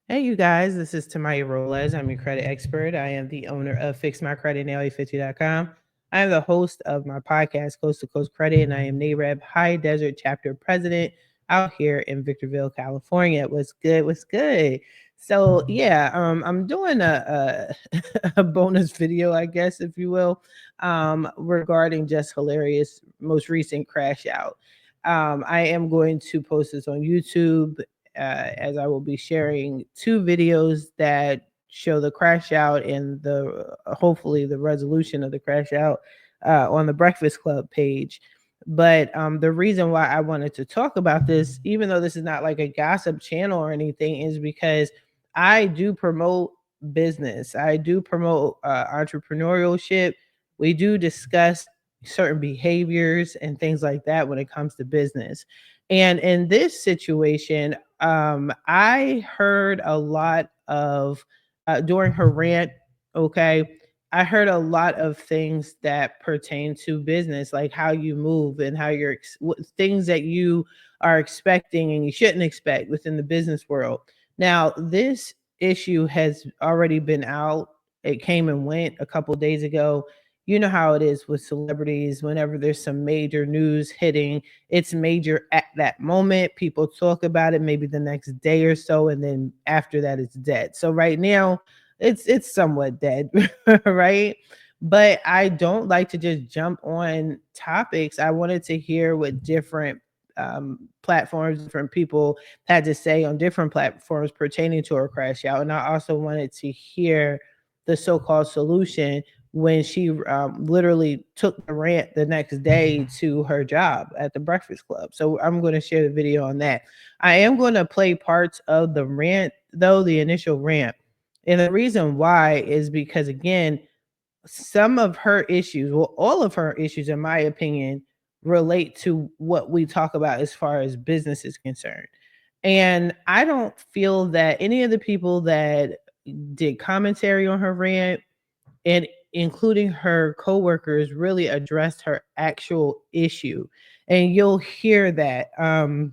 Hey, you guys, this is Tamiya Robles. I'm your credit expert. I am the owner of FixMyCreditNow850.com. I am the host of my podcast, Coast to Coast Credit, and I am NAREB High Desert Chapter President out here in Victorville, California. What's good? What's good? So, yeah, I'm doing a bonus video, I guess, if you will, regarding Jess Hilarious' most recent crash out. I am going to post this on YouTube as I will be sharing two videos that show the crash out and the hopefully the resolution of the crash out on the Breakfast Club page. But the reason why I wanted to talk about this, even though this is not like a gossip channel or anything, is because I do promote business. I do promote entrepreneurship. We do discuss certain behaviors and things like that when it comes to business. And in this situation, I heard a lot of during her rant. Okay, I heard a lot of things that pertain to business, like how you move and how things that you are expecting and you shouldn't expect within the business world. Now, this issue has already been out. It came and went a couple days ago. You know how it is with celebrities. Whenever there's some major news hitting, it's major at that moment. People talk about it maybe the next day or so, and then after that, it's dead. So right now, it's somewhat dead, right? But I don't like to just jump on topics. I wanted to hear what different platforms, different people had to say on different platforms pertaining to her crash out, and I also wanted to hear the so-called solution when she literally took the rant the next day to her job at the Breakfast Club. So I'm going to share the video on that. I am going to play parts of the rant, though, the initial rant. And the reason why is because, again, some of her issues, well, all of her issues, in my opinion, relate to what we talk about as far as business is concerned. And I don't feel that any of the people that did commentary on her rant and including her coworkers really addressed her actual issue. And you'll hear her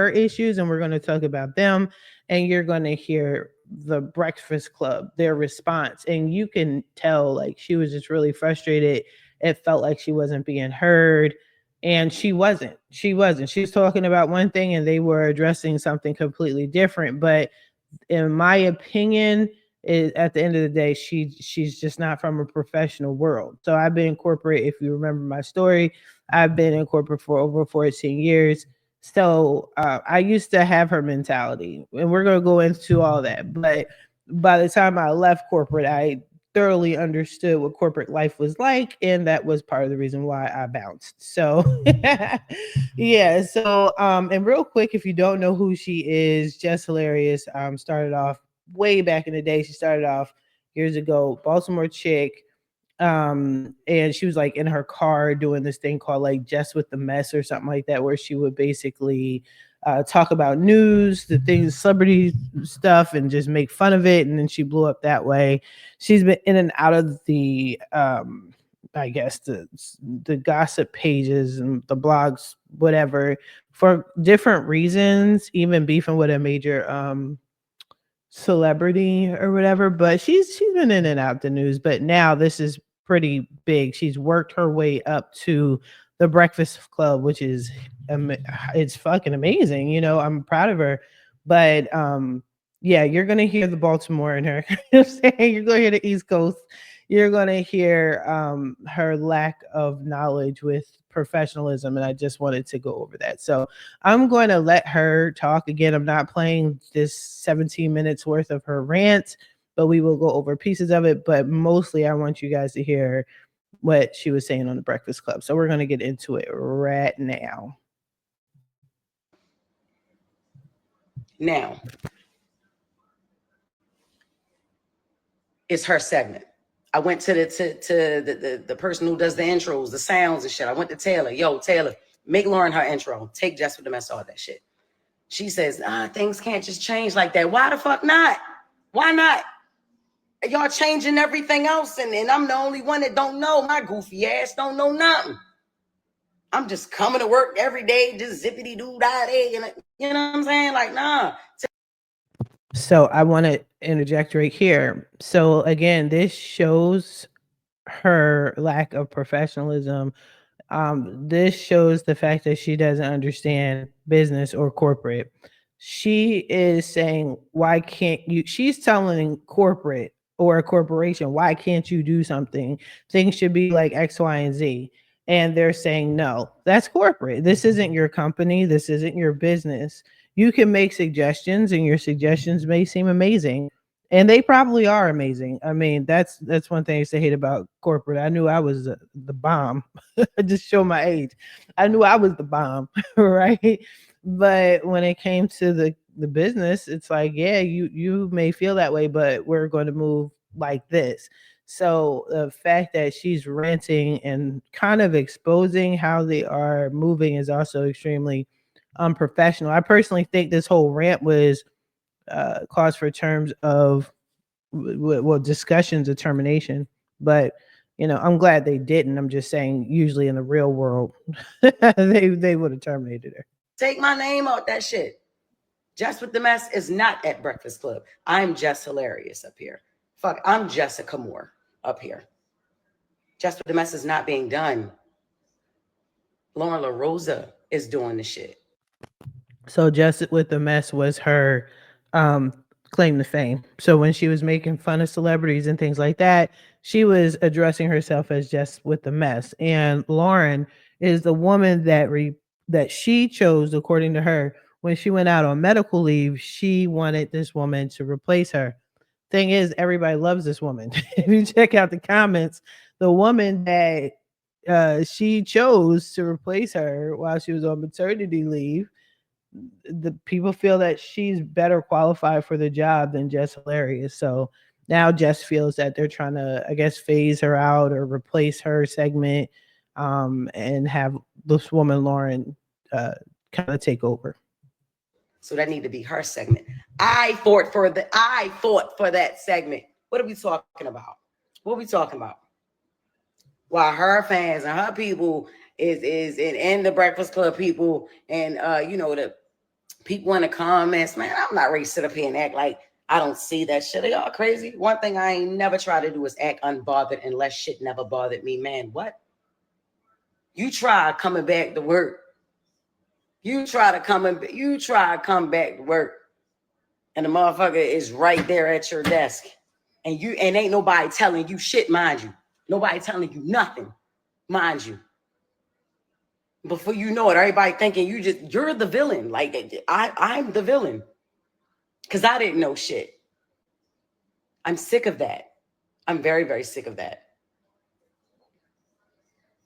issues, and we're going to talk about them, and you're going to hear the Breakfast Club, their response, and you can tell like she was just really frustrated. It felt like she wasn't being heard, and she wasn't she was talking about one thing and they were addressing something completely different. But in my opinion, is at the end of the day, she's just not from a professional world. So I've been in corporate. If you remember my story, I've been in corporate for over 14 years. So I used to have her mentality, and we're going to go into all that. But by the time I left corporate, I thoroughly understood what corporate life was like, and that was part of the reason why I bounced. So yeah. So and real quick, if you don't know who she is, Jess Hilarious started off way back in the day. She started off years ago, Baltimore chick. And she was like in her car doing this thing called like Jess with the Mess or something like that, where she would basically talk about news, the things, celebrity stuff, and just make fun of it. And then she blew up that way. She's been in and out of the I guess the gossip pages and the blogs, whatever, for different reasons, even beefing with a major celebrity or whatever. But she's been in and out the news, but now this is pretty big. She's worked her way up to the Breakfast Club, which is it's fucking amazing. I'm proud of her. But yeah, you're gonna hear the Baltimore in her. I'm saying you're gonna hear the East Coast. You're gonna hear her lack of knowledge with professionalism, and I just wanted to go over that. So I'm going to let her talk again. I'm not playing this 17 minutes worth of her rant, but we will go over pieces of it. But mostly, I want you guys to hear what she was saying on the Breakfast Club. So we're going to get into it right now. Now, it's her segment. I went to the person who does the intros, the sounds and shit. I went to Taylor. Yo, Taylor, make Lauren her intro. Take Jess with the Mess, all that shit. She says, things can't just change like that. Why the fuck not? Why not? Y'all changing everything else, and I'm the only one that don't know. My goofy ass don't know nothing. I'm just coming to work every day, just zippity doo da day, and you know what I'm saying? Like, nah. So I want to interject right here. So again, this shows her lack of professionalism. This shows the fact that she doesn't understand business or corporate. She is saying, why can't you? She's telling corporate or a corporation, why can't you do something? Things should be like X, Y, and Z. And they're saying, no, that's corporate. This isn't your company. This isn't your business. You can make suggestions, and your suggestions may seem amazing. And they probably are amazing. I mean, that's one thing I used to hate about corporate. I knew I was the bomb. Just show my age. I knew I was the bomb, right? But when it came to the business, it's like, yeah, you may feel that way, but we're going to move like this. So the fact that she's ranting and kind of exposing how they are moving is also extremely unprofessional. I personally think this whole rant was cause for terms of well discussions of termination, but I'm glad they didn't. I'm just saying, usually in the real world, they would have terminated her. Take my name out that shit. Jess with the Mess is not at Breakfast Club. I'm Jess Hilarious up here. Fuck, I'm Jessica Moore up here. Jess with the Mess is not being done. Lauren LaRosa is doing the shit. So Just with the Mess was her um claim to fame. So when she was making fun of celebrities and things like that, she was addressing herself as Just with the Mess. And Lauren is the woman that she chose, according to her, when she went out on medical leave. She wanted this woman to replace her. Thing is, everybody loves this woman. If you check out the comments, the woman that she chose to replace her while she was on maternity leave, the people feel that she's better qualified for the job than Jess Hilarious. So now Jess feels that they're trying to, I guess, phase her out or replace her segment, and have this woman Lauren kind of take over. So that need to be her segment. I fought for that segment. What are we talking about? What are we talking about? While her fans and her people and the Breakfast Club people and the people in the comments, man, I'm not ready to sit up here and act like I don't see that shit. Are y'all crazy? One thing I ain't never try to do is act unbothered unless shit never bothered me, man. What? You try coming back to work. You try to come back to work, and the motherfucker is right there at your desk, and ain't nobody telling you shit, mind you. Nobody telling you nothing, mind you. Before you know it, everybody thinking you're the villain. Like I'm the villain because I didn't know shit. I'm sick of that. I'm very, very sick of that.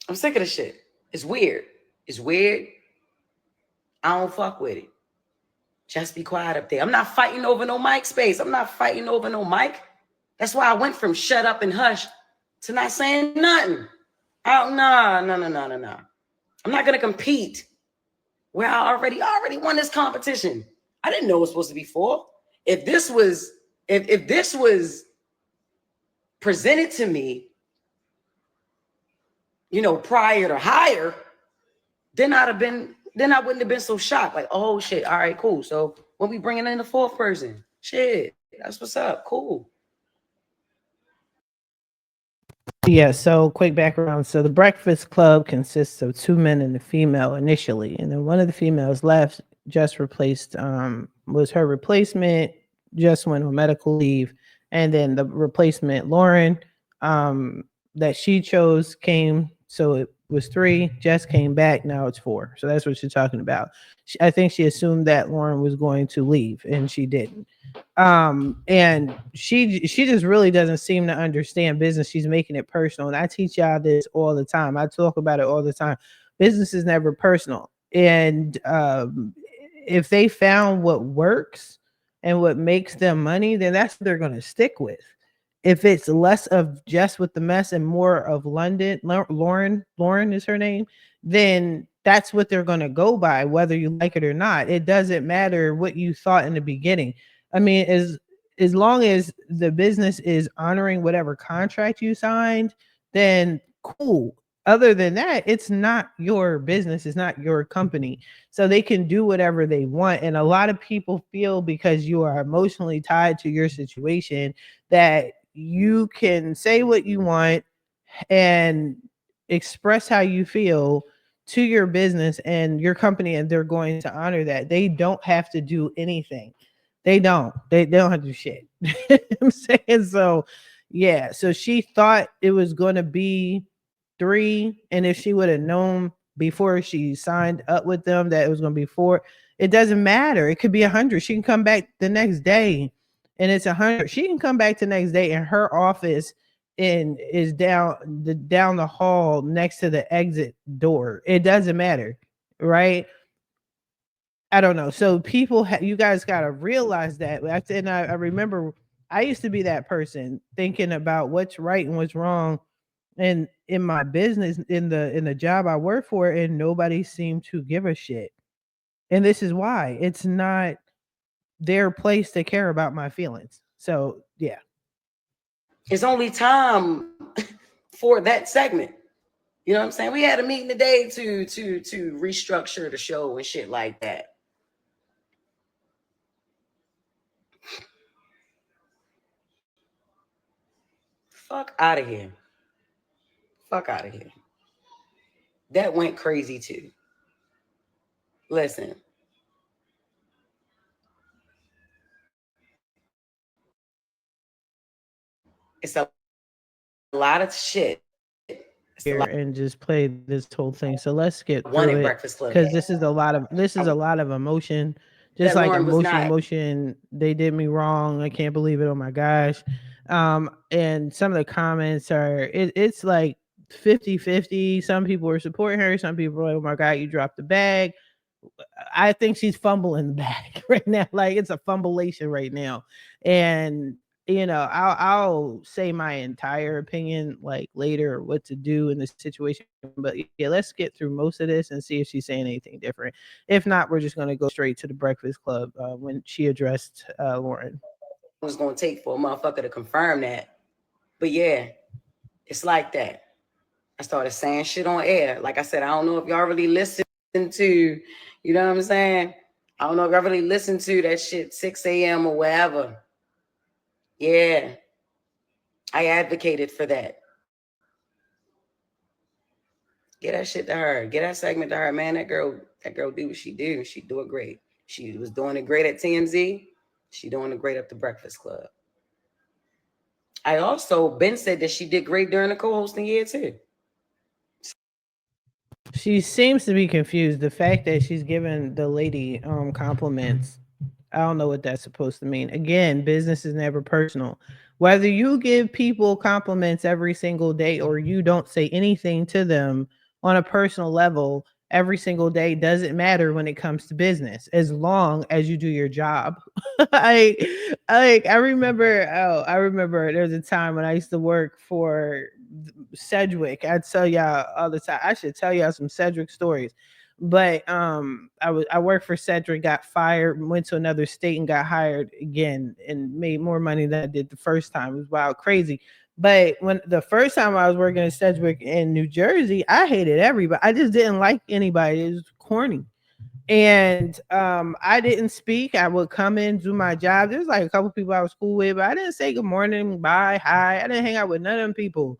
I'm sick of the shit. It's weird. It's weird. I don't fuck with it. Just be quiet up there. I'm not fighting over no mic space. I'm not fighting over no mic. That's why I went from shut up and hush to not saying nothing. No. I'm not gonna compete where I already won this competition. I didn't know it was supposed to be 4. If this was presented to me, prior to hire, then I wouldn't have been so shocked. Like, oh shit, all right, cool. So when we bringing in the 4th person, shit, that's what's up. Cool. Yeah, so quick background. So the Breakfast Club consists of 2 men and a female initially, and then one of the females left, just replaced, was her replacement, just went on medical leave, and then the replacement, Lauren, that she chose came, so it was 3, Jess came back, now it's 4. So that's what she's talking about. I think she assumed that Lauren was going to leave, and she didn't. And she just really doesn't seem to understand business. She's making it personal, and I teach y'all this all the time. I talk about it all the time. Business is never personal, and if they found what works and what makes them money, then that's what they're going to stick with. If it's less of Jess with the Mess and more of Lauren is her name, then that's what they're going to go by, whether you like it or not. It doesn't matter what you thought in the beginning. I mean, as long as the business is honoring whatever contract you signed, then cool. Other than that, it's not your business, it's not your company. So they can do whatever they want. And a lot of people feel because you are emotionally tied to your situation that you can say what you want and express how you feel to your business and your company, and they're going to honor that. They don't have to do anything. They don't have to do shit. I'm saying, so yeah, so she thought it was going to be 3, and if she would have known before she signed up with them that it was going to be 4, it doesn't matter. It could be 100. She can come back the next day and it's 100. She can come back the next day and her office is down the hall next to the exit door. It doesn't matter, right? I don't know. So people, you guys got to realize that. And I remember I used to be that person thinking about what's right and what's wrong, and in my business, in the job I work for, and nobody seemed to give a shit. And this is why it's not their place to care about my feelings. So yeah. It's only time for that segment. You know what I'm saying? We had a meeting today to restructure the show and shit like that. Fuck out of here. Fuck out of here. That went crazy too. Listen. It's a lot of shit. It's a Here lot and just play this whole thing. So let's get one through at it Breakfast Club. because this is a lot of emotion. Just That like Lauren was emotion, not. emotion. They did me wrong. I can't believe it. Oh my gosh. And some of the comments are it's like 50-50. Some people are supporting her. Some people are like, oh my God, you dropped the bag. I think she's fumbling the bag right now. Like it's a fumbleation right now. And I'll say my entire opinion like later what to do in this situation. But yeah, let's get through most of this and see if she's saying anything different. If not, we're just gonna go straight to the Breakfast Club when she addressed Lauren. It was going to take for a motherfucker to confirm that. But yeah, it's like that. I started saying shit on air. Like I said, I don't know if y'all really listen to, you know what I'm saying? I don't know if y'all really listen to that shit 6 a.m. or wherever. Yeah, I advocated for that. Get that shit to her. Get that segment to her, man. That girl do what she do. She do it great. She was doing it great at TMZ. She doing it great at the Breakfast Club. I also Ben said that she did great during the co-hosting year too. She seems to be confused. The fact that she's giving the lady compliments, I don't know what that's supposed to mean. Again, business is never personal. Whether you give people compliments every single day or you don't say anything to them on a personal level every single day doesn't matter when it comes to business, as long as you do your job. I I remember there was a time when I used to work for Sedgwick. I tell y'all all the time. I should tell y'all some Cedric stories. But I worked for Cedric, got fired, went to another state and got hired again and made more money than I did the first time. It was wild, crazy. But when the first time I was working at Sedgwick in New Jersey, I hated everybody. I just didn't like anybody. It was corny. And I didn't speak. I would come in, do my job. There's like a couple people I was cool with, but I didn't say good morning, bye, hi. I didn't hang out with none of them people,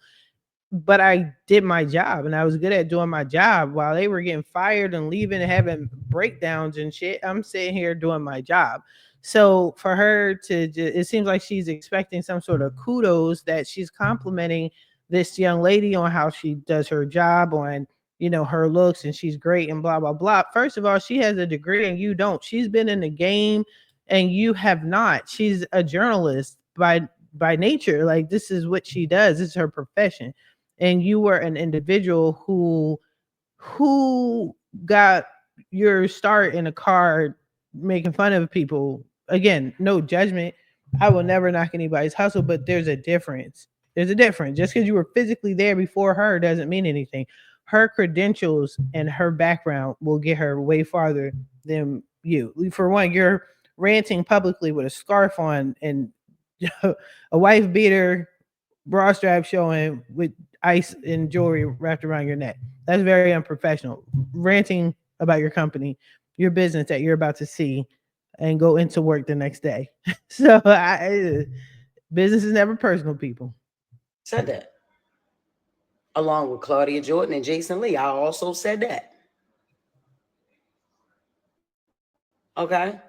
but I did my job and I was good at doing my job while they were getting fired and leaving and having breakdowns and shit. I'm sitting here doing my job. So for her to, it seems like she's expecting some sort of kudos that she's complimenting this young lady on how she does her job, on her looks, and she's great and blah blah blah. First of all, she has a degree and you don't. She's been in the game and you have not. She's a journalist by nature. Like this is what she does. This is her profession, and you were an individual who got your start in a car making fun of people. Again, no judgment. I will never knock anybody's hustle, but there's a difference. There's a difference. Just because you were physically there before her doesn't mean anything. Her credentials and her background will get her way farther than you. For one, you're ranting publicly with a scarf on and a wife beater bra strap showing with ice and jewelry wrapped around your neck. That's very unprofessional. Ranting about your company, your business that you're about to see, and go into work the next day. So business is never personal, people. Said that. Along with Claudia Jordan and Jason Lee. I also said that. Okay?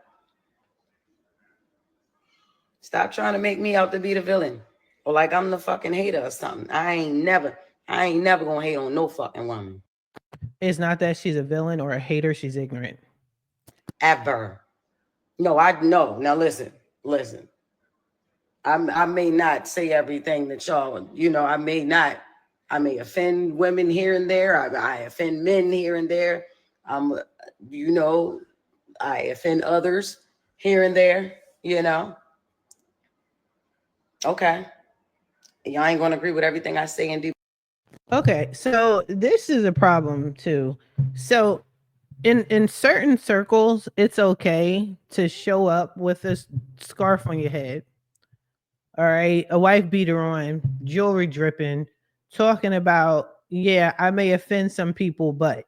Stop trying to make me out to be the villain. Or like I'm the fucking hater or something. I ain't never gonna hate on no fucking woman. It's not that she's a villain or a hater, she's ignorant. Ever. No, I know. Now listen. I may not say everything that y'all, I may not, I may offend women here and there. I offend men here and there. Um, you know, I offend others here and there, Okay. Y'all ain't gonna agree with everything I say and do. Okay, so this is a problem too. So in certain circles, it's okay to show up with a scarf on your head. All right, a wife beater on, jewelry dripping, talking about, yeah, I may offend some people, but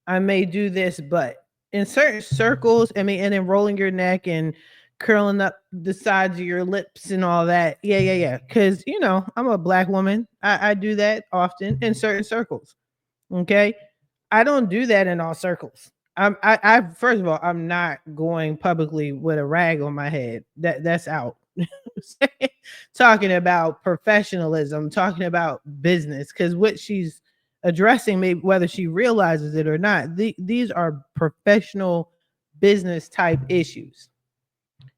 I may do this, but in certain circles, I mean, and then rolling your neck and curling up the sides of your lips and all that. Yeah. Because, I'm a black woman. I do that often in certain circles. Okay. I don't do that in all circles. I first of all, I'm not going publicly with a rag on my head. That's out. Talking about professionalism, talking about business, because what she's addressing, maybe whether she realizes it or not, these are professional business type issues.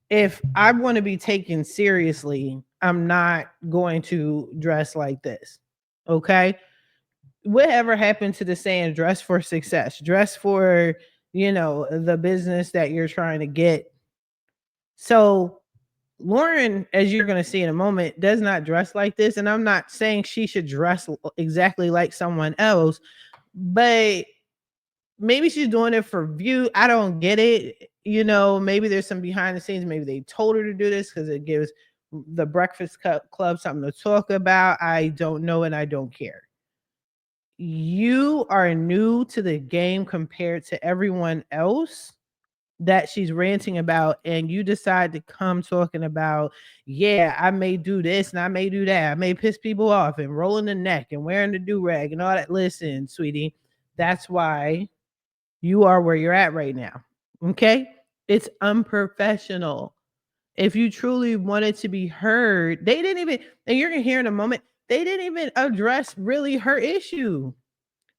If I want to be taken seriously, I'm not going to dress like this. Okay. Whatever happened to the saying, dress for success, dress for, the business that you're trying to get. So Lauren, as you're going to see in a moment, does not dress like this. And I'm not saying she should dress exactly like someone else, but maybe she's doing it for view. I don't get it. Maybe there's some behind the scenes. Maybe they told her to do this because it gives the Breakfast Club something to talk about. I don't know and I don't care. You are new to the game compared to everyone else that she's ranting about, and you decide to come talking about, yeah, I may do this and I may do that. I may piss people off and rolling the neck and wearing the do-rag and all that. Listen, sweetie, that's why you are where you're at right now. Okay? It's unprofessional. If you truly wanted to be heard, they didn't even, and you're gonna hear in a moment, they didn't even address really her issue.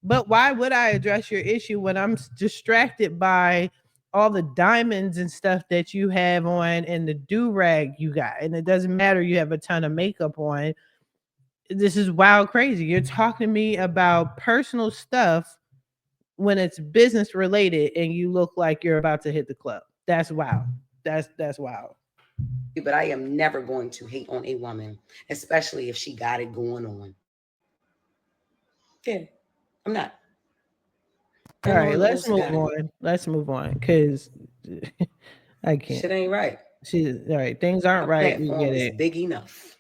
But why would I address your issue when I'm distracted by all the diamonds and stuff that you have on and the do-rag you got? And it doesn't matter, you have a ton of makeup on. This is wild crazy. You're talking to me about personal stuff when it's business related and you look like you're about to hit the club. That's wild. That's wild. But I am never going to hate on a woman, especially if she got it going on. Yeah, I'm not. All And right, on let's those move got it. on. Let's move on because I can't. Shit ain't right. She's all right. Things aren't My right. We get platform is it. big enough.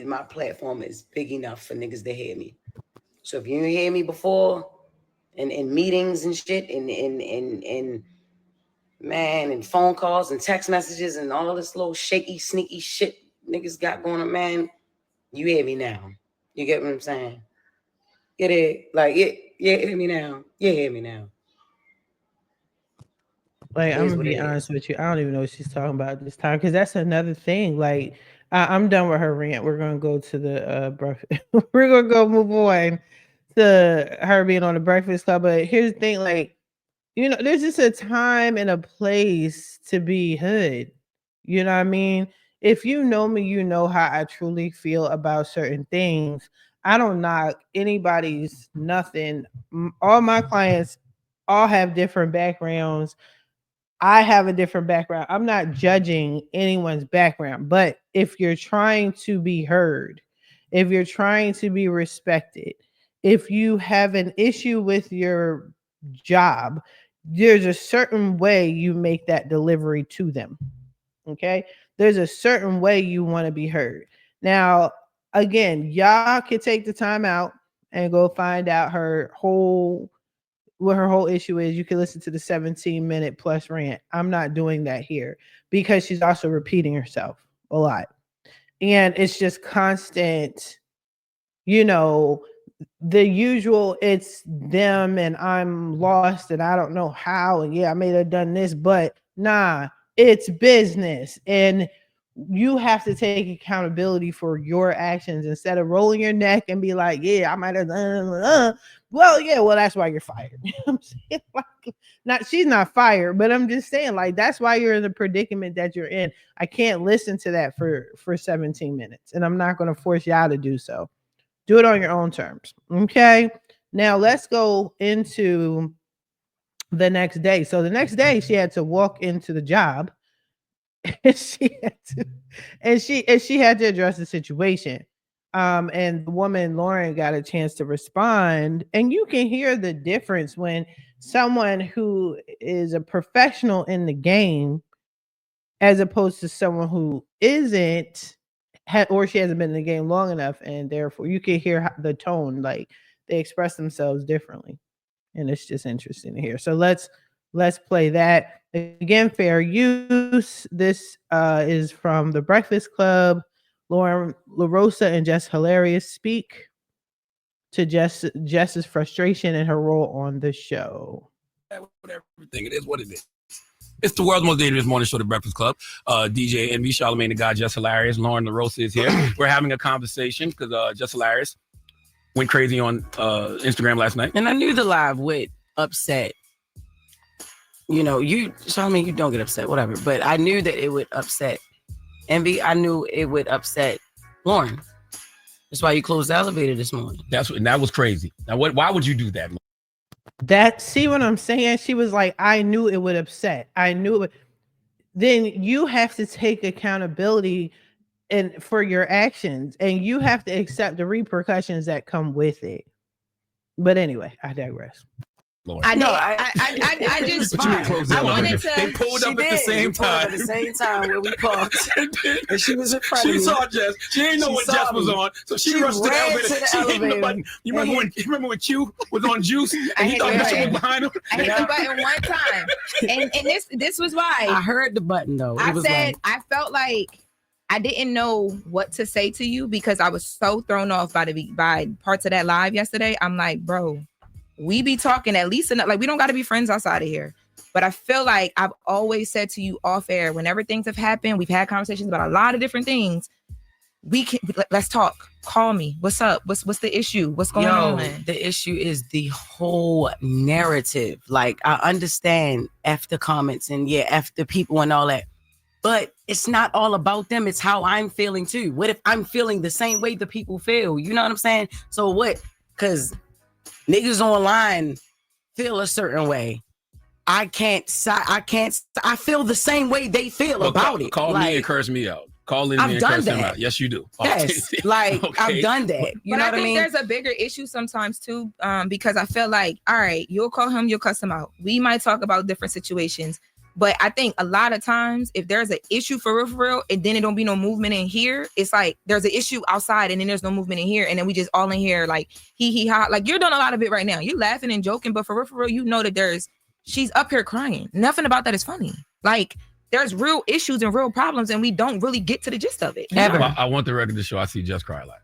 My platform is big enough for niggas to hear me. So if you didn't hear me before, in meetings and shit, and man, and phone calls and text messages and all this little shaky, sneaky shit niggas got going on, man, you hear me now. You get what I'm saying? Get it? Like, you hear me now. You hear me now. Like, It I'm is gonna what be it honest is. with you. I don't even know what she's talking about this time because that's another thing. Like, I'm done with her rant. We're gonna go to the breakfast. We're gonna go move on to her being on the Breakfast Club. But here's the thing, like, there's just a time and a place to be hood. You know what I mean? If you know me, you know how I truly feel about certain things. I don't knock anybody's nothing. All my clients all have different backgrounds. I have a different background. I'm not judging anyone's background, but if you're trying to be heard, if you're trying to be respected, if you have an issue with your job, there's a certain way you make that delivery to them. Okay. There's a certain way you want to be heard. Now, again, y'all could take the time out and go find out what her whole issue is. You can listen to the 17-minute plus rant. I'm not doing that here because she's also repeating herself a lot. And it's just constant, you know, the usual, it's them and I'm lost and I don't know how. And yeah, I may have done this, but nah, it's business. And you have to take accountability for your actions instead of rolling your neck and be like, yeah, I might have done. Well, yeah, well, that's why you're fired. I'm saying, like, not she's not fired, but I'm just saying, like, that's why you're in the predicament that you're in. I can't listen to that for 17 minutes, and I'm not going to force y'all to do so. Do it on your own terms. Okay. Now let's go into the next day. So the next day she had to walk into the job and she had to address the situation. And the woman Lauren got a chance to respond, and you can hear the difference when someone who is a professional in the game as opposed to someone who isn't or she hasn't been in the game long enough, and therefore you can hear the tone, like they express themselves differently, and it's just interesting to hear. So let's play that again. Fair use. This is from the Breakfast Club. Lauren LaRosa and Jess Hilarious speak to Jess's frustration and her role on the show. Everything, it is what it is. It's the world's most dangerous morning show, The Breakfast Club. DJ Envy, Charlamagne the God, Jess Hilarious, Lauren LaRosa is here. We're having a conversation because Jess Hilarious went crazy on Instagram last night. And I knew the live would upset. You know, Charlamagne, you don't get upset, whatever. But I knew that it would upset Envy. I knew it would upset Lauren. That's why you closed the elevator this morning. That was crazy. Now, why would you do that? See what I'm saying? She was like, I knew it would upset. I knew it. Then you have to take accountability for your actions, and you have to accept the repercussions that come with it. But anyway, I digress. Lord. I just I wanted to. They pulled up at the same time. At the same time when we parked, and she was in front of me. She saw Jess. She didn't know what Jess was on, so she rushed to the elevator. She hit the button. You remember when Q was on Juice and he thought Bishop was behind him? I hit the button one time, and this was why I heard the button though. I felt like I didn't know what to say to you because I was so thrown off by parts of that live yesterday. I'm like, bro, we be talking at least enough. Like, we don't got to be friends outside of here. But I feel like I've always said to you off air, whenever things have happened, we've had conversations about a lot of different things. Let's talk. Call me. What's up? What's the issue? What's going on? The issue is the whole narrative. Like, I understand F the comments and F the people and all that. But it's not all about them. It's how I'm feeling too. What if I'm feeling the same way the people feel? You know what I'm saying? So what? Because niggas online feel a certain way. I feel the same way they feel about it. Call me and curse me out. Call in me and curse them out. Yes, you do. Yes, okay. I've done that. You know what I mean? There's a bigger issue sometimes too, because I feel like, all right, you'll call him, you'll cuss him out. We might talk about different situations. But I think a lot of times, if there's an issue for real, and then it don't be no movement in here, it's like there's an issue outside and then there's no movement in here. And then we just all in here like he ha. Like, you're doing a lot of it right now. You're laughing and joking, but for real, you know that she's up here crying. Nothing about that is funny. Like, there's real issues and real problems, and we don't really get to the gist of it. Ever. I want the record to show I see Jess cry a lot.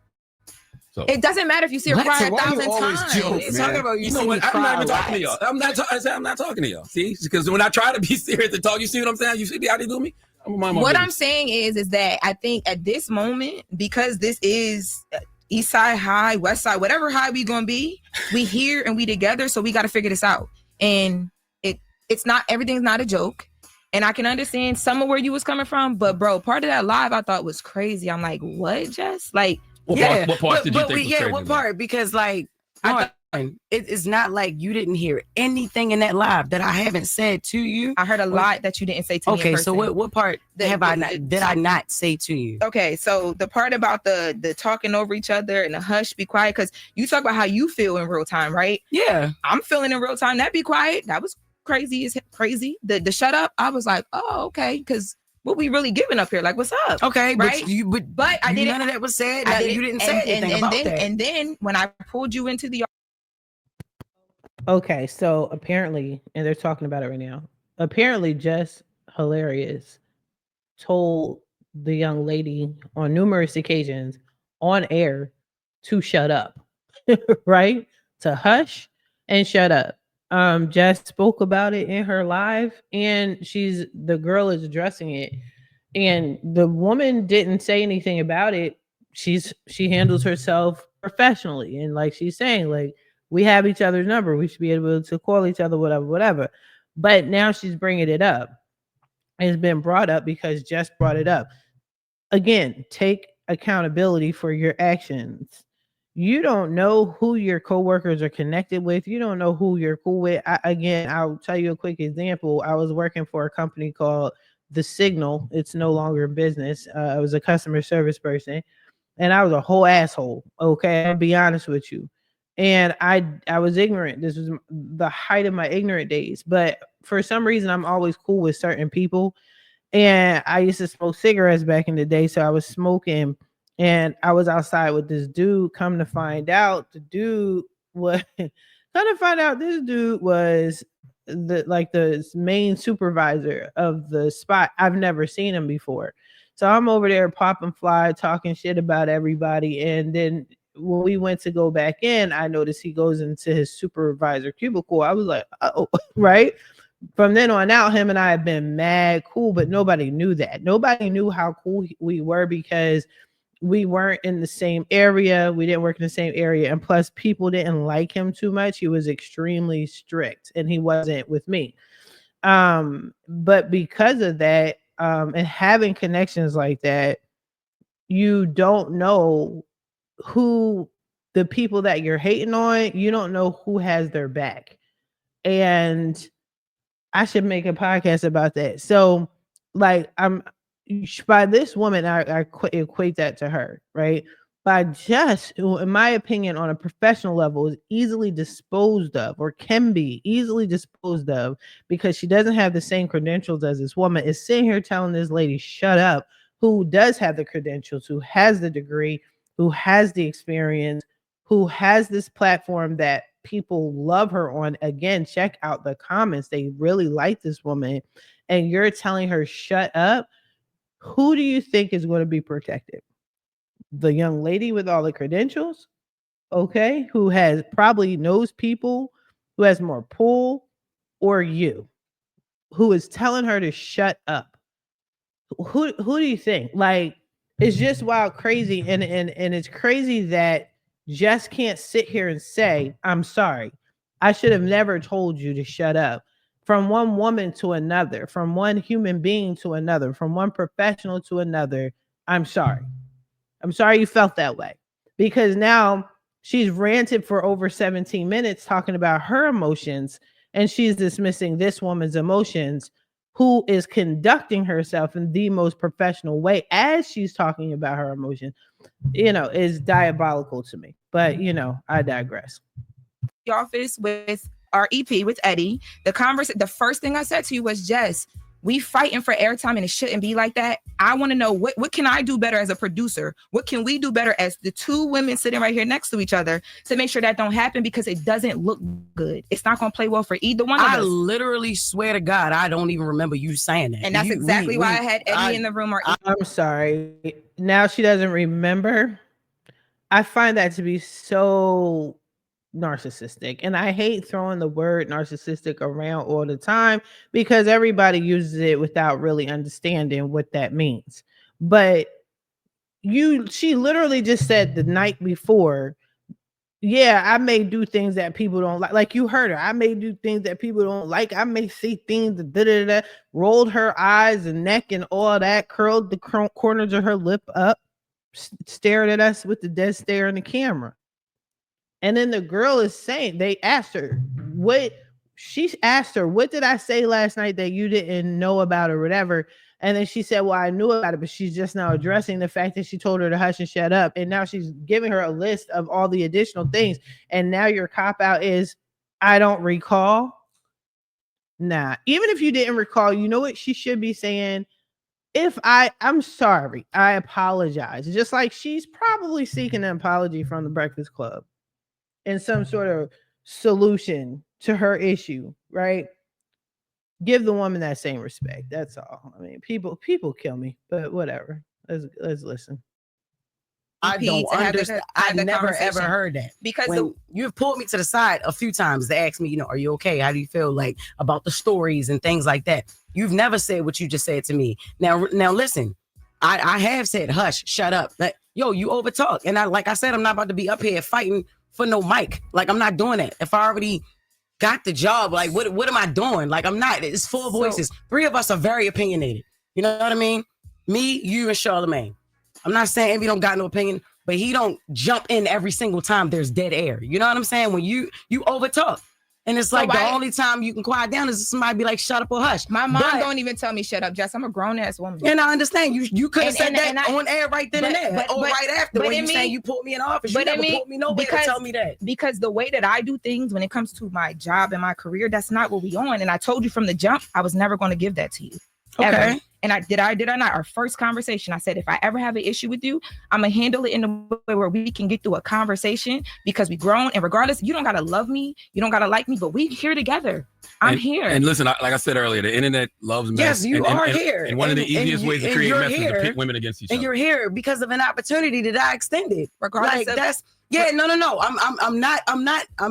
So it doesn't matter if you see her cry 1,000 times. Talking about you know what? I'm not even talking to y'all. I'm not talking to y'all. See, because when I try to be serious and talk, you see what I'm saying? You see how they do me? I'm saying is that I think at this moment, because this is East Side High, West Side, whatever high we gonna be, we here and we together, so we got to figure this out. And it's not, everything's not a joke. And I can understand some of where you was coming from, but bro, part of that live I thought was crazy. I'm like, what, Jess? Like, what parts did you think was crazy? What part? Because like, it's not like you didn't hear anything in that live that I haven't said to you. I heard a lot that you didn't say to me. Okay, so what part did I not say to you? Okay, so the part about the talking over each other and the hush, be quiet, because you talk about how you feel in real time, right? Yeah, I'm feeling in real time. That be quiet. That was crazy. The shut up. I was like, oh, okay, because what we really giving up here? Like, what's up? Okay, right? But I didn't. None of that was said. I didn't, you didn't say anything about that. And then when I pulled you into the Okay, so apparently, and they're talking about it right now. Apparently, Jess Hilarious told the young lady on numerous occasions on air to shut up, right? To hush and shut up. Jess spoke about it in her live, and the girl is addressing it, and the woman didn't say anything about it. She handles herself professionally, and like she's saying, like, we have each other's number, we should be able to call each other, whatever. But now she's bringing it up. It's been brought up because Jess brought it up. Again, take accountability for your actions. You don't know who your coworkers are connected with. You don't know who you're cool with. I'll tell you a quick example. I was working for a company called The Signal. It's no longer in business. I was a customer service person, and I was a whole asshole. Okay, I'll be honest with you. And I was ignorant. This was the height of my ignorant days. But for some reason, I'm always cool with certain people. And I used to smoke cigarettes back in the day, so I was smoking, and I was outside with this dude. Come to find out, this dude was the main supervisor of the spot. I've never seen him before. So I'm over there popping fly, talking shit about everybody. And then when we went to go back in, I noticed he goes into his supervisor cubicle. I was like, oh, right? From then on out, him and I have been mad cool, but nobody knew that. Nobody knew how cool we were because we weren't in the same area. We didn't work in the same area. And plus, people didn't like him too much. He was extremely strict, and he wasn't with me. But because of that, and having connections like that, you don't know who the people that you're hating on, you don't know who has their back. And I should make a podcast about that. So, like, by this woman, I equate that to her, right? By Jess, who, in my opinion, on a professional level, is easily disposed of, or can be easily disposed of, because she doesn't have the same credentials as this woman, is sitting here telling this lady, shut up, who does have the credentials, who has the degree, who has the experience, who has this platform that people love her on. Again, check out the comments. They really like this woman. And you're telling her, shut up. Who do you think is going to be protected? The young lady with all the credentials, okay, who has probably knows people, who has more pull, or you, who is telling her to shut up? Who do you think? Like, it's just wild crazy. And it's crazy that Jess can't sit here and say, I'm sorry, I should have never told you to shut up. From one woman to another, from one human being to another, from one professional to another, I'm sorry. I'm sorry you felt that way. Because now she's ranted for over 17 minutes talking about her emotions, and she's dismissing this woman's emotions, who is conducting herself in the most professional way as she's talking about her emotions. Is diabolical to me. But I digress. The office with our EP with Eddie, the first thing I said to you was, Jess, we fighting for airtime, and it shouldn't be like that. I want to know what can I do better as a producer? What can we do better as the two women sitting right here next to each other to make sure that don't happen, because it doesn't look good. It's not going to play well for either one of us. I literally swear to God, I don't even remember you saying that. And that's exactly why I had Eddie in the room. I'm sorry. Now she doesn't remember. I find that to be so narcissistic, and I hate throwing the word narcissistic around all the time because everybody uses it without really understanding what that means. But she literally just said the night before, yeah, I may do things that people don't like you heard her, I may do things that people don't like, I may see things that rolled her eyes and neck and all that, curled the corners of her lip up, stared at us with the dead stare in the camera. And then the girl is saying, they asked her, what did I say last night that you didn't know about or whatever? And then she said, well, I knew about it, but she's just now addressing the fact that she told her to hush and shut up. And now she's giving her a list of all the additional things. And now your cop out is, I don't recall. Nah, even if you didn't recall, you know what she should be saying? I'm sorry, I apologize. Just like she's probably seeking an apology from the Breakfast Club and some sort of solution to her issue, right? Give the woman that same respect. That's all. I mean, people kill me, but whatever. Let's listen. I don't understand. I never ever heard that because when you've pulled me to the side a few times to ask me, are you okay? How do you feel like about the stories and things like that? You've never said what you just said to me. Now listen, I have said, hush, shut up. Like, yo, you overtalk. And like I said, I'm not about to be up here fighting for no mic. Like, I'm not doing that. If I already got the job, like, what am I doing? Like, I'm not. It's four voices. Three of us are very opinionated. You know what I mean? Me, you, and Charlamagne. I'm not saying Envy don't got no opinion, but he don't jump in every single time there's dead air. You know what I'm saying? When you overtalk. And it's like the only time you can quiet down is somebody be like, shut up or hush. My mom don't even tell me shut up, Jess. I'm a grown-ass woman. And I understand. You could have said that on air right then and there. Or right after when you saying you put me in office. You never put me nowhere to tell me that. Because the way that I do things when it comes to my job and my career, that's not what we on. And I told you from the jump, I was never going to give that to you. Okay. Ever. And did I not? Our first conversation, I said, if I ever have an issue with you, I'm going to handle it in a way where we can get through a conversation because we grown. And regardless, you don't got to love me. You don't got to like me, but we here together. I'm here. And listen, like I said earlier, the internet loves mess. Yes, you are here. And one of the easiest ways to create mess is to pit women against each other. And you're here because of an opportunity that I extended. Regardless like that's no. I'm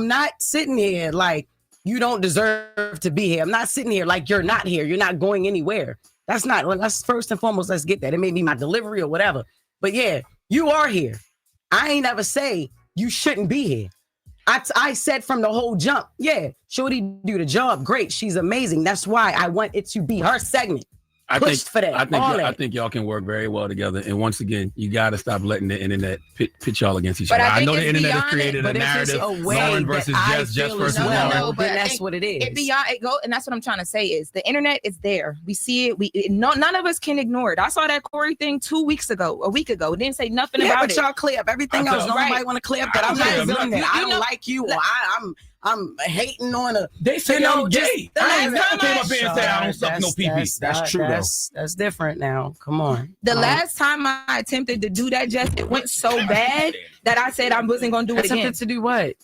not sitting here like you don't deserve to be here. I'm not sitting here like you're not here. You're not going anywhere. That's not. Let's first and foremost, let's get that. It may be my delivery or whatever. But yeah, you are here. I ain't ever say you shouldn't be here. I said from the whole jump, yeah, Shorty do the job. Great. She's amazing. That's why I want it to be her segment. I think y'all can work very well together. And once again, you got to stop letting the internet pit y'all against each other. I know the internet has created a narrative, Lauren versus Jess versus Lauren. No, but that's what it is. And that's what I'm trying to say is the internet is there. We see it. None of us can ignore it. I saw that Corey thing a week ago. It didn't say nothing about it. But y'all clear up everything else. Nobody want to clear up that I'm not doing that. I don't like you, or I'm hating on a. They say I'm gay. I came up here and said I don't suck no pee. That's true. That's different now. Come on. The last time I attempted to do that, Jess, it went so bad that I said I wasn't gonna do it again. Attempted to do what?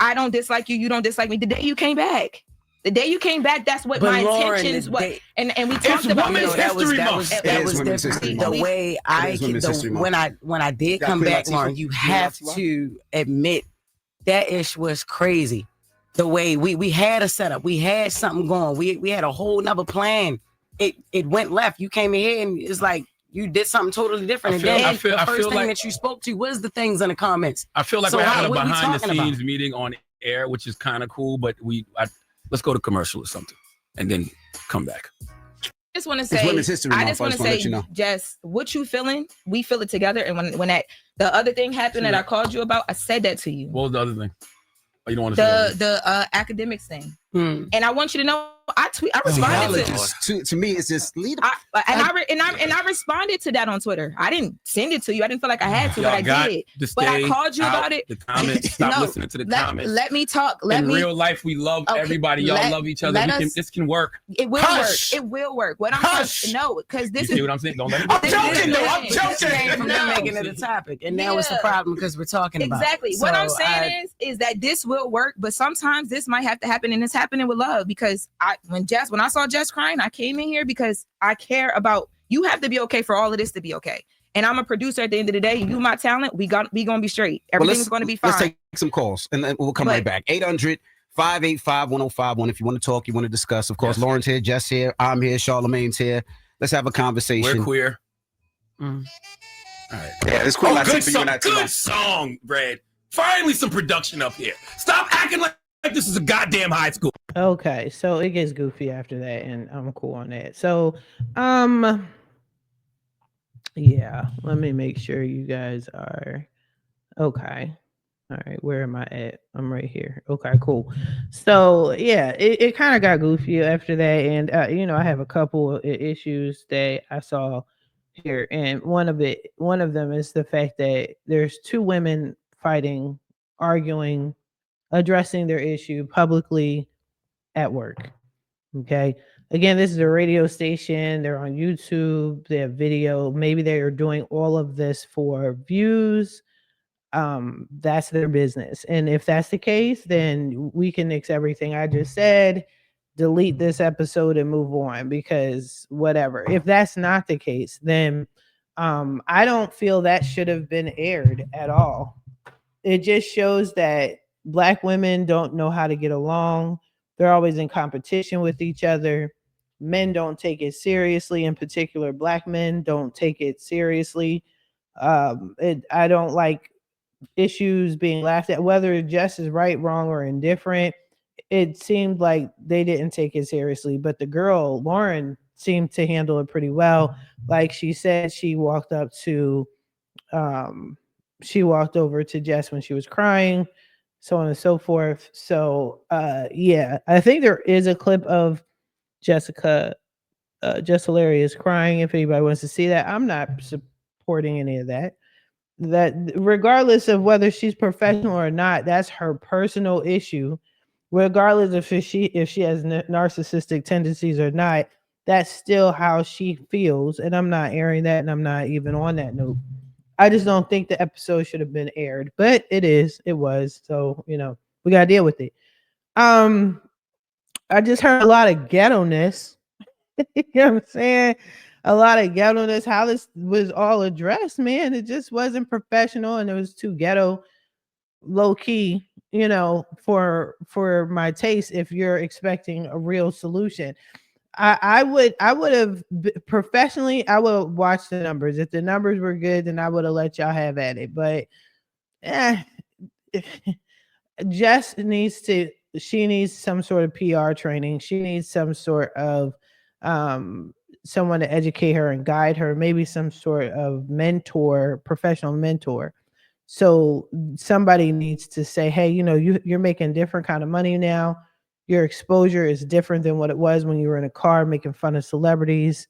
I don't dislike you. You don't dislike me. The day you came back. That's what my intentions were. And we talked about it. That was different. The way when I did come back, Lauren, you have to admit that ish was crazy. The way we had a setup, we had something going, we had a whole nother plan. It went left. You came in here and it's like you did something totally different. The first thing that you spoke to was the things in the comments. I feel like we're having a behind the scenes meeting on air, which is kind of cool. But let's go to commercial or something and then come back. I just want to say, Jess, what you feeling? We feel it together. And when the other thing happened that I called you about, I said that to you. What was the other thing? Oh, you don't want to say the academics thing. And I want you to know, I responded to me. It's just lead. I responded to that on Twitter. I didn't send it to you. I didn't feel like I had to, but I did. But I called you about it. The comments. Stop listening to the comments. Let me talk. In real life, we love everybody. Y'all love each other. This can work. It will work. It will work. What I'm saying, no, because this is. You see what I'm saying? Don't let it. I'm joking. I'm joking. From them making it a topic, and now it's a problem because we're talking about exactly. What I'm saying is that this will work, but sometimes this might have to happen, and it's happening with love because when I saw Jess crying, I came in here because I care about you. Have to be okay for all of this to be okay. And I'm a producer at the end of the day. You my talent. We gonna be straight. Everything's gonna be fine. Let's take some calls and then we'll come right back. 800-585-1051. If you want to talk, you want to discuss. Of course, yes. Lauren's here, Jess here, I'm here, Charlamagne's here. Let's have a conversation. We're queer. All right. Yeah, it's cool. Good song, Brad. Finally, some production up here. Stop acting like this is a goddamn high school. Okay, so it gets goofy after that, and I'm cool on that. So, yeah, let me make sure you guys are okay. All right, where am I at? I'm right here. Okay, cool. So, yeah, it kind of got goofy after that, and I have a couple of issues that I saw here, and one of them is the fact that there's two women fighting, arguing, addressing their issue publicly at work. Okay. Again, this is a radio station. They're on YouTube. They have video. Maybe they are doing all of this for views. That's their business. And if that's the case, then we can nix everything I just said, delete this episode and move on, because whatever. If that's not the case, then I don't feel that should have been aired at all. It just shows that Black women don't know how to get along. They're always in competition with each other. Men don't take it seriously. In particular, Black men don't take it seriously. I don't like issues being laughed at, whether Jess is right, wrong, or indifferent. It seemed like they didn't take it seriously, but the girl, Lauren, seemed to handle it pretty well. Like she said, she walked over to Jess when she was crying, so on and so forth. So yeah, I think there is a clip of Jess Hilarious crying. If anybody wants to see that, I'm not supporting any of that. That regardless of whether she's professional or not, that's her personal issue. Regardless of if she has narcissistic tendencies or not, that's still how she feels. And I'm not airing that, and I'm not even on that note. I just don't think the episode should have been aired, but it was. So, we gotta deal with it. I just heard a lot of ghetto-ness. You know what I'm saying? A lot of ghetto-ness, how this was all addressed, man. It just wasn't professional, and it was too ghetto, low key, for my taste. If you're expecting a real solution, I would have professionally, I would watch the numbers. If the numbers were good, then I would have let y'all have at it. But Jess needs some sort of PR training. She needs some sort of someone to educate her and guide her, maybe some sort of mentor, professional mentor. So somebody needs to say, hey, you're making different kind of money now. Your exposure is different than what it was when you were in a car making fun of celebrities.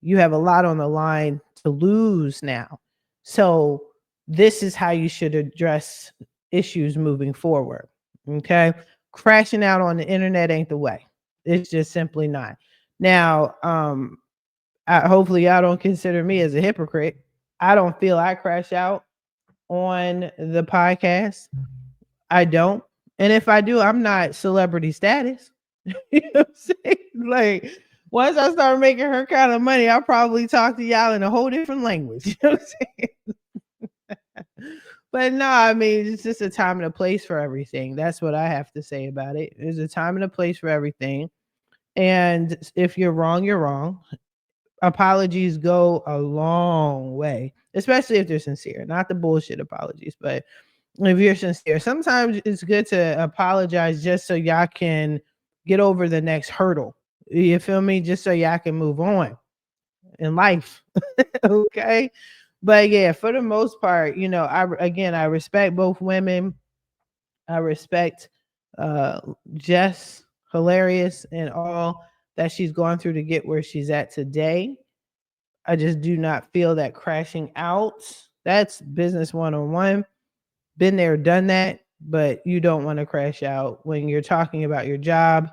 You have a lot on the line to lose now. So this is how you should address issues moving forward. Okay. Crashing out on the internet ain't the way. It's just simply not. Now, hopefully y'all don't consider me as a hypocrite. I don't feel I crash out on the podcast. I don't. And if I do, I'm not celebrity status. You know what I'm saying? Like, once I start making her kind of money, I'll probably talk to y'all in a whole different language. You know what I'm saying? But no, I mean, it's just a time and a place for everything. That's what I have to say about it. There's a time and a place for everything. And if you're wrong, you're wrong. Apologies go a long way, especially if they're sincere, not the bullshit apologies, but if you're sincere. Sometimes it's good to apologize just so y'all can get over the next hurdle. You feel me? Just so y'all can move on in life. Okay. But yeah, for the most part, I respect both women. I respect Jess Hilarious and all that she's gone through to get where she's at today. I just do not feel that crashing out. That's business 101. Been there, done that, but you don't want to crash out when you're talking about your job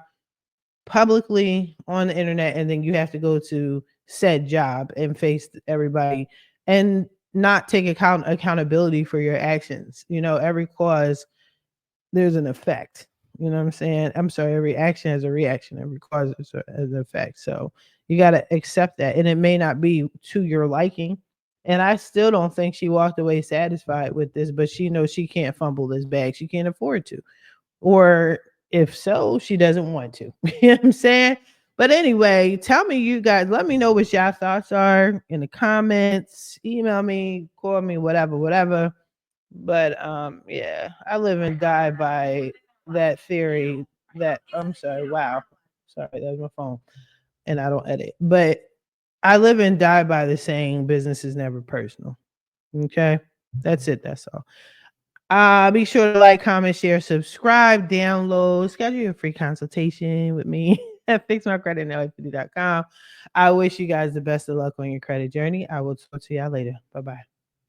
publicly on the internet, and then you have to go to said job and face everybody and not take accountability for your actions. Every cause, there's an effect. You know what I'm saying? I'm sorry, every action has a reaction, every cause has an effect. So you got to accept that. And it may not be to your liking. And I still don't think she walked away satisfied with this, but she knows she can't fumble this bag. She can't afford to. Or if so, she doesn't want to. You know what I'm saying? But anyway, tell me, you guys, let me know what y'all thoughts are in the comments. Email me, call me, whatever. But yeah, I live and die by that theory that I'm sorry, wow. Sorry, that was my phone. And I don't edit. But I live and die by the saying business is never personal. Okay. That's it. That's all. Be sure to like, comment, share, subscribe, download, schedule your free consultation with me at fixmycreditrepair.com. I wish you guys the best of luck on your credit journey. I will talk to y'all later. Bye-bye.